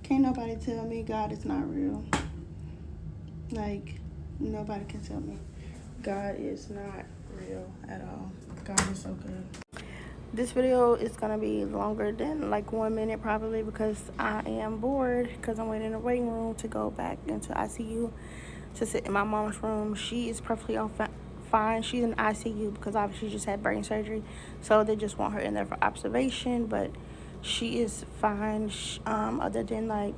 Can't nobody tell me God is not real. Like, nobody can tell me God is not real at all. God is so good. This video is gonna be longer than like 1 minute probably because I am bored because I'm waiting in the waiting room to go back into ICU to sit in my mom's room. She is perfectly fine. She's in ICU because obviously she just had brain surgery, so they just want her in there for observation. But she is fine. Other than like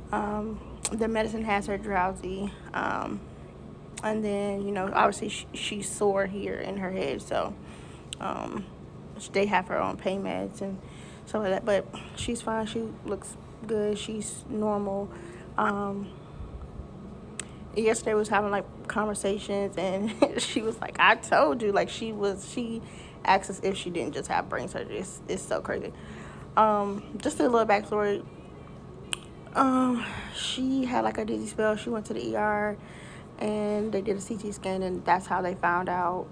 the medicine has her drowsy. And then obviously she's sore here in her head, so they have her on pain meds and stuff like that. But she's fine. She looks good. She's normal. Yesterday we was having like conversations, and she was like, "I told you." Like she asked us if she didn't just have brain surgery. It's so crazy. Just a little backstory. She had like a dizzy spell. She went to the ER, and they did a CT scan, and that's how they found out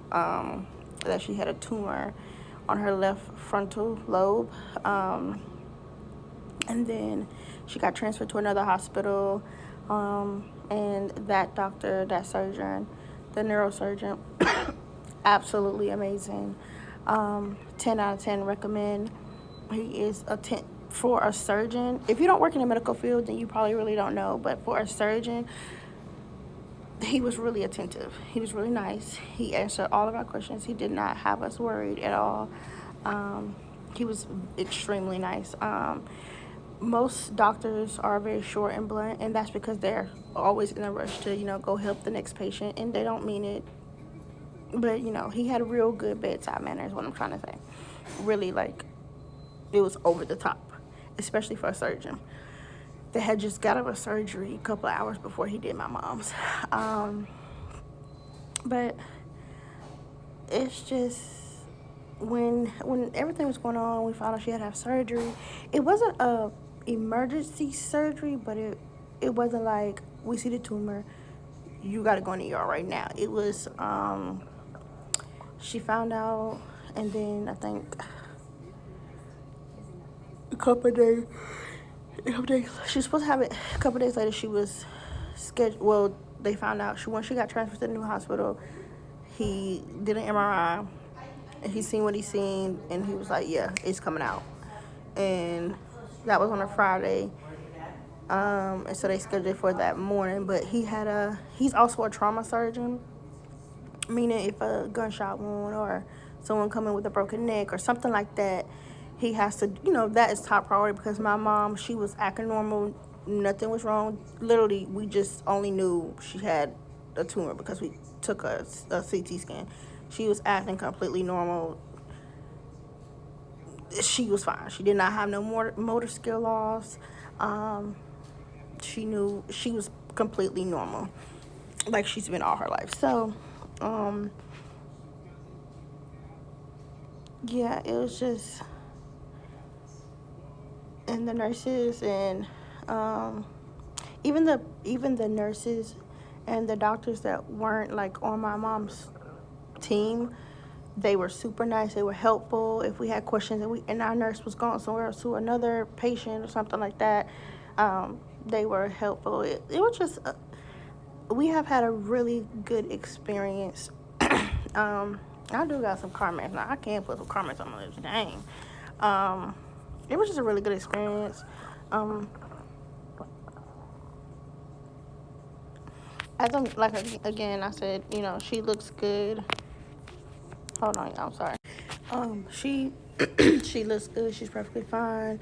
that she had a tumor on her left frontal lobe. And then she got transferred to another hospital, and that doctor, that surgeon, the neurosurgeon, absolutely amazing. 10 out of 10 recommend. He is a 10 for a surgeon. If you don't work in the medical field, then you probably really don't know, but for a surgeon, he was really attentive. He was really nice. He answered all of our questions. He did not have us worried at all. He was extremely nice. Most doctors are very short and blunt, and that's because they're always in a rush to, go help the next patient, and they don't mean it. But, he had real good bedside manner is what I'm trying to say. Really, like, it was over the top, especially for a surgeon that had just got out of surgery a couple of hours before he did my mom's. But it's just when everything was going on, we found out she had to have surgery. It wasn't a emergency surgery, but it wasn't like, we see the tumor, you got to go in the ER right now. It was she found out, and then I think a couple of days she was supposed to have it. A couple of days later, she was scheduled. Well, they found out when she got transferred to the new hospital, he did an MRI, and he seen what he seen, and he was like, yeah, it's coming out. And that was on a Friday. And so they scheduled it for that morning. But he's also a trauma surgeon, meaning if a gunshot wound or someone coming with a broken neck or something like that, he has to, that is top priority. Because my mom, she was acting normal, nothing was wrong. Literally, we just only knew she had a tumor because we took a CT scan. She was acting completely normal. She was fine. She did not have no motor skill loss. She knew she was completely normal, like she's been all her life. So, yeah, it was just, and the nurses and even the nurses and the doctors that weren't like on my mom's team, they were super nice. They were helpful. If we had questions and our nurse was going somewhere else to another patient or something like that, they were helpful. It was just we have had a really good experience. I do got some comments now. I can't put some comments on my lips. Dang. It was just a really good experience. As I'm like again, I said, she looks good. Hold on, I'm sorry. She she looks good. She's perfectly fine.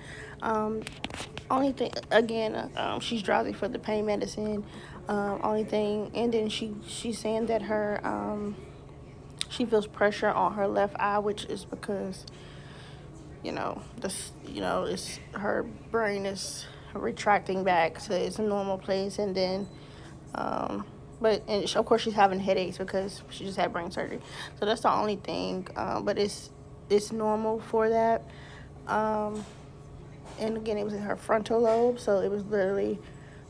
Only thing again, she's drowsy for the pain medicine. Only thing, and then she's saying that her she feels pressure on her left eye, which is because it's her brain is retracting back to its normal place, and then of course she's having headaches because she just had brain surgery. So that's the only thing. But it's normal for that. And again, it was in her frontal lobe, so it was literally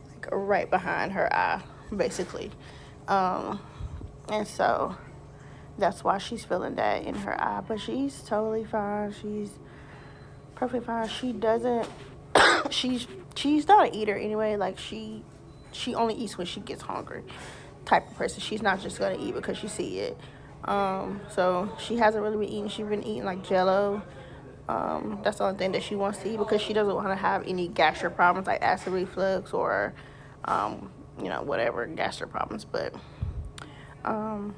like right behind her eye, basically. And so that's why she's feeling that in her eye. But she's totally fine. She's perfectly fine. She doesn't she's she's not an eater anyway. Like she only eats when she gets hungry, type of person. She's not just gonna eat because she see it. So she hasn't really been eating. She's been eating like Jello. That's the only thing that she wants to eat because she doesn't want to have any gastric problems like acid reflux or, whatever gastric problems. But and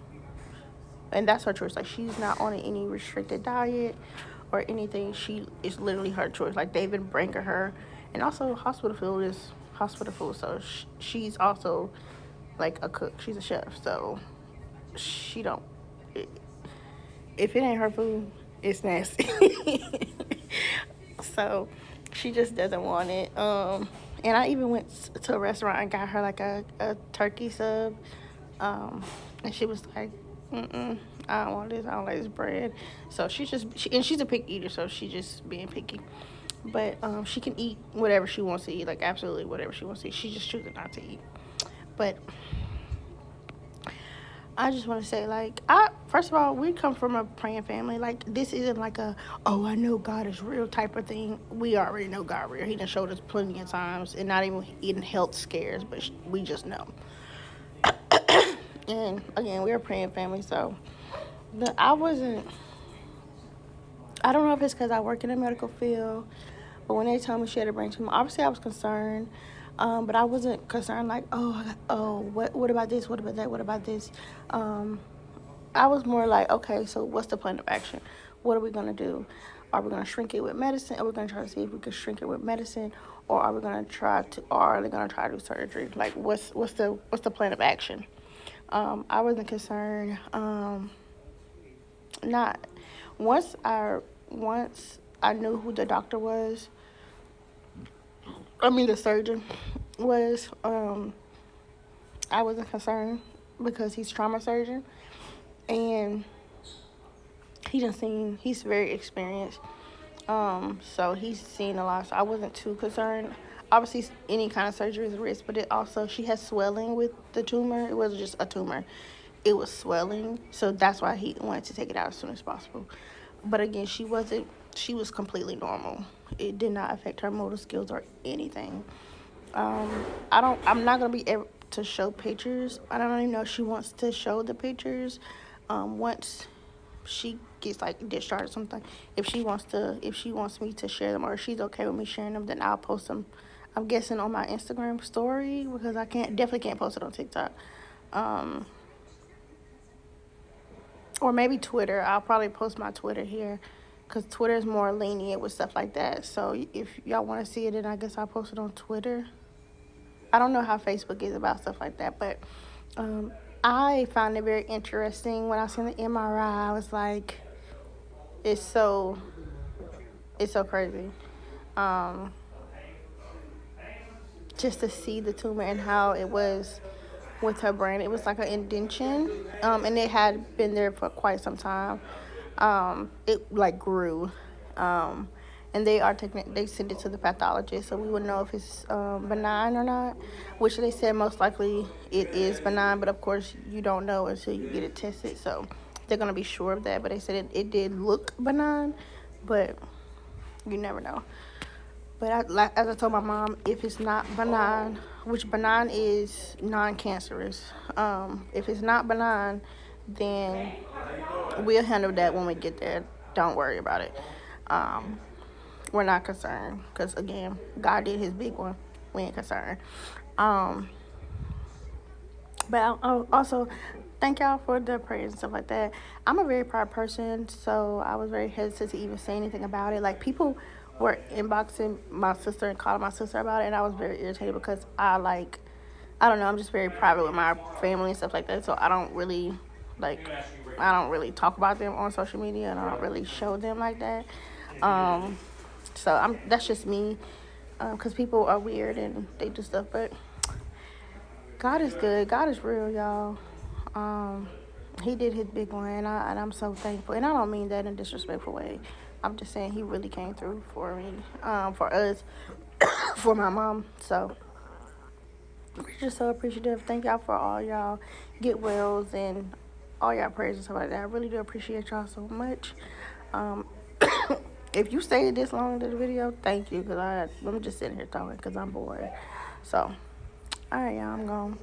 that's her choice. Like she's not on any restricted diet or anything. She is literally her choice. Like they've been bringing her, and also hospital food is hospital food. So she's also like a cook. She's a chef. So she don't. If it ain't her food, it's nasty. So she just doesn't want it. And I even went to a restaurant and got her like a turkey sub. And she was like, "Mm-mm, I don't want this. I don't like this bread." So and she's a picky eater, so she just being picky. But she can eat whatever she wants to eat, like absolutely whatever she wants to eat. She just chooses not to eat. But I just want to say, like, first of all, we come from a praying family. Like, this isn't like oh, I know God is real type of thing. We already know God real. He done showed us plenty of times, and not even in health scares, but we just know. And again, we're a praying family, so I wasn't. I don't know if it's because I work in the medical field, but when they told me she had a brain tumor, obviously I was concerned. But I wasn't concerned like, what about this? What about that? What about this? I was more like, okay, so what's the plan of action? What are we gonna do? Are we gonna shrink it with medicine? Are we gonna try to see if we can shrink it with medicine, or are we gonna are they gonna try to do surgery? Like, what's the plan of action? I wasn't concerned. Not once I knew who the doctor was. I mean, the surgeon was. I wasn't concerned because he's trauma surgeon, and he's very experienced. So he's seen a lot. So I wasn't too concerned. Obviously, any kind of surgery is a risk, but she has swelling with the tumor. It wasn't just a tumor; it was swelling. So that's why he wanted to take it out as soon as possible. But again, she wasn't. She was completely normal. It did not affect her motor skills or anything. I'm not gonna be able to show pictures. I don't even know if she wants to show the pictures. Once she gets like discharged or something, if she wants me to share them, or if she's okay with me sharing them, then I'll post them. I'm guessing on my Instagram story because I definitely can't post it on TikTok. Or maybe Twitter. I'll probably post my Twitter here because Twitter is more lenient with stuff like that. So if y'all want to see it, then I guess I'll post it on Twitter. I don't know how Facebook is about stuff like that, but I found it very interesting when I seen the MRI. I was like, it's so crazy. Just to see the tumor and how it was with her brain. It was like an indentation, and it had been there for quite some time. It like grew, and they sent it to the pathologist, so we would know if it's benign or not. Which they said most likely it is benign, but of course you don't know until you get it tested. So they're gonna be sure of that. But they said it did look benign, but you never know. But as I told my mom, if it's not benign, which benign is non-cancerous, if it's not benign, then we'll handle that when we get there. Don't worry about it. We're not concerned because, again, God did his big one. We ain't concerned. But I also thank y'all for the prayers and stuff like that. I'm a very proud person, so I was very hesitant to even say anything about it. Like, people were inboxing my sister and calling my sister about it, and I was very irritated because I don't know, I'm just very private with my family and stuff like that, so I don't really talk about them on social media, and I don't really show them like that. So that's just me, because people are weird and they do stuff, but God is good. God is real, y'all. He did his big one, and I'm so thankful. And I don't mean that in a disrespectful way. I'm just saying he really came through for me, for us, for my mom. So we're just so appreciative. Thank y'all for all y'all get wells and all y'all prayers and stuff like that. I really do appreciate y'all so much. If you stayed this long into the video, thank you, because I'm just sitting here talking because I'm bored. So, all right, y'all, I'm gone.